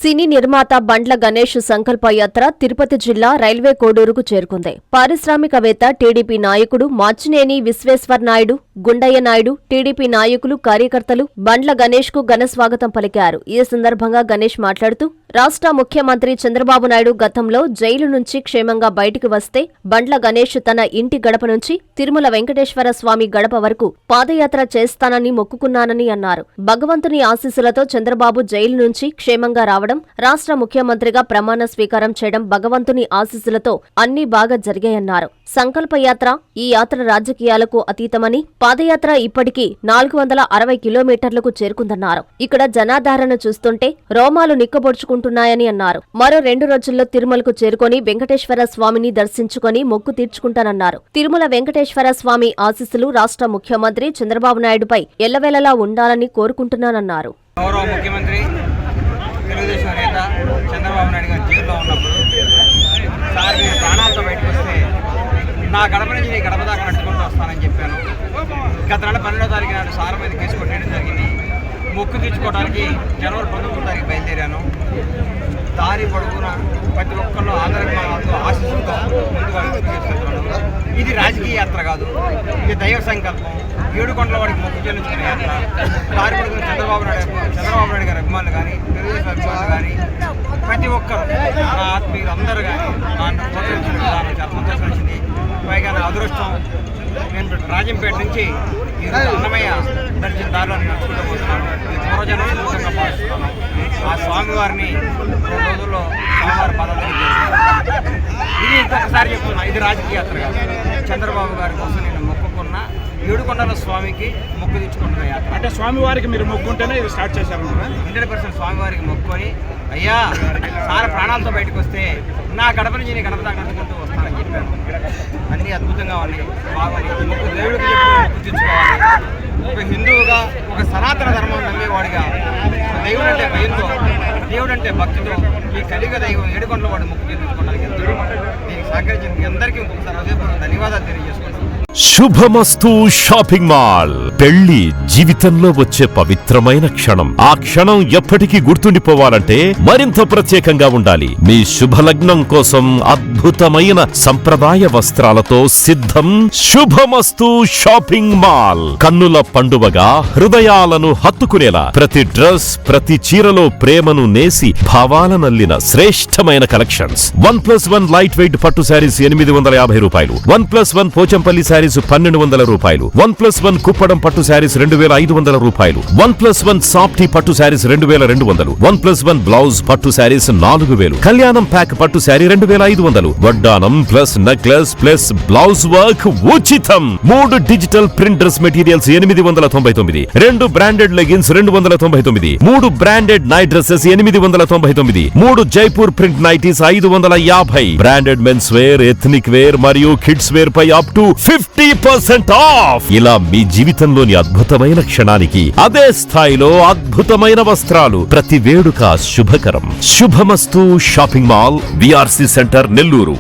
సినీ నిర్మాత బండ్ల గణేష్ సంకల్ప యాత్ర తిరుపతి జిల్లా రైల్వే కోడూరుకు చేరుకుంది. పారిశ్రామికవేత్త, టీడీపీ నాయకుడు మాచినేని విశ్వేశ్వర్ నాయుడు, గుండయ్య నాయుడు, టీడీపీ నాయకులు, కార్యకర్తలు బండ్ల గణేష్ కు ఘన స్వాగతం పలికారు. ఈ సందర్భంగా గణేష్ మాట్లాడుతూ, రాష్ట్ర ముఖ్యమంత్రి చంద్రబాబు నాయుడు గతంలో జైలు నుంచి క్షేమంగా బయటికి వస్తే బండ్ల గణేష్ తన ఇంటి గడప నుంచి తిరుమల వెంకటేశ్వర స్వామి గడప వరకు పాదయాత్ర చేస్తానని మొక్కుకున్నానని అన్నారు. భగవంతుని ఆశీస్సులతో చంద్రబాబు జైలు నుంచి క్షేమంగా రావడం, రాష్ట్ర ముఖ్యమంత్రిగా ప్రమాణ స్వీకారం చేయడం భగవంతుని ఆశీస్సులతో అన్ని బాగా జరిగాయన్నారు. సంకల్పయాత్ర, ఈ యాత్ర రాజకీయాలకు అతీతమని, పాదయాత్ర ఇప్పటికీ 460 కిలోమీటర్లకు చేరుకుందన్నారు. ఇక్కడ జనాదరణ చూస్తుంటే రోమాలు నిక్కబొడుచుకుంటున్నాయని అన్నారు. మరో 2 రోజుల్లో తిరుమలకు చేరుకొని వెంకటేశ్వర స్వామిని దర్శించుకొని మొక్కు తీర్చుకుంటానన్నారు. తిరుమల వెంకటేశ్వర స్వామి ఆశీస్సులు రాష్ట్ర ముఖ్యమంత్రి చంద్రబాబు నాయుడుపై ఎల్లవేళలా ఉండాలని కోరుకుంటున్నానన్నారు. గౌరవ ముఖ్యమంత్రి తెలుగుదేశం నేత చంద్రబాబు నాయుడు గారు జైల్లో ఉన్నప్పుడు సార్ నేను ప్రాణాలతో బయటకు వస్తే నా గడప నుంచి నీ గడప దాకా నడుచుకుంటూ వస్తానని చెప్పాను. గత నెల 12వ తారీఖు నాడు సార్ మీద కేసు కొట్టేయడం జరిగింది. మొక్కు తీర్చుకోవడానికి జనవరి 19వ తారీఖు బయలుదేరాను. దారి పొడుగున ప్రతి ఒక్కళ్ళు ఆదరణతో ఆశీస్సులతో ముందుగా తీసుకెళ్తున్నాను. ఇది రాజకీయ యాత్ర కాదు, ఇది దైవ సంకల్పం. 7 కొండల వాడికి మొక్కు చెల్లించుకునే యాత్ర. దారి పొడుగున చంద్రబాబు నాయుడు గారి అభిమానులు కానీ, తెలుగుదేశం అభిమానులు కానీ, ప్రతి ఒక్కరు నా ఆత్మీయులు అందరూ కానీ నన్ను ప్రోత్సహించిన విధానం చాలా సంతోషం వచ్చింది. పైగా నా అదృష్టం, నేను రాజంపేట నుంచి ఈరోజు అన్నమయ్య దర్శన దారిలో నడుచుకుంటూ పోతున్నాను. ఇది పూర్వజన్మ సుఖంగా భావిస్తున్నాను. ఆ స్వామివారిని 2 రోజుల్లో స్వామివారి పదవి ఇది ఇంకొకసారి చెప్తున్నా, ఇది రాజకీయ యాత్ర కాదు. చంద్రబాబు గారి కోసం నేను మొక్కుకున్న 7 కొండల స్వామికి మొక్కు తెచ్చుకుంటున్న యాత్ర. అంటే స్వామివారికి మీరు మొక్కుంటేనే ఇది స్టార్ట్ చేశారు? 100% స్వామివారికి మొక్కుకొని, అయ్యా సార ప్రాణాలతో బయటకు వస్తే నా గడప నుంచి నీ గడప దాకా నడుచుకుంటూ వస్తానని చెప్పాను. అన్నీ అద్భుతంగా ఉన్నాయి, బాగున్నాయి. మొక్కు దేవుడికి చెప్పి మొక్కు తెచ్చుకోవాలి. ఒక హిందువుగా, ఒక సనాతన ధర్మం నమ్మేవాడిగా, దేవుడు అంటే భయంతో, దేవుడు అంటే భక్తితో ఈ కలియుగ దైవం 7 కొండల వాడు మొక్కు చెల్లించుకోవడానికి దీనికి సహకరించిన అందరికీ ఇంకొకసారి హృదయపూర్వక ధన్యవాదాలు తెలియజేసుకుంటాను. శుభమస్తు షాపింగ్ మాల్. పెళ్లి జీవితంలో వచ్చే పవిత్రమైన క్షణం. ఆ క్షణం ఎప్పటికీ గుర్తుండిపోవాలంటే మరింత ప్రత్యేకంగా ఉండాలి. మీ శుభలగ్నం కోసం అద్భుతమైన సంప్రదాయ వస్త్రాలతో సిద్ధం శుభమస్తు షాపింగ్ మాల్. కన్నుల పండువగా హృదయాలను హత్తుకునేలా ప్రతి డ్రెస్, ప్రతి చీరలో ప్రేమను నేసి భావాలనల్లిన శ్రేష్టమైన కలెక్షన్స్. 1+1 లైట్ వెయిట్ పట్టు శారీస్ 850 రూపాయలు, 1+1 పోచంపల్లి శారీస్ 1200 రూపాయలు, 1+1 కుప్పడం పట్టు శారీస్ 2500 రూపాయలు, 1+1 సాఫ్టీ పట్టు శారీస్ 2200, 1+1 బ్లౌజ్ పట్టు శారీస్ 4000, కళ్యాణం ప్యాక్ పట్టు శారీ 2500, వడ్డానం plus necklace plus blouse work ఉచితం. 3 digital print dress materials 899, 2 branded leggings 299, 3 branded night dresses 899, 3 Jaipur print nighties 550, branded men's wear, ethnic wear మరియు కిడ్స్ వేర్ పై అప్ టు 50% ఆఫ్. ఇలా మీ జీవితంలోని అద్భుతమైన క్షణానికి అదే స్థాయిలో అద్భుతమైన వస్త్రాలు. ప్రతి వేడుక శుభకరం. శుభమస్తు shopping mall, VRC centre, Nellore.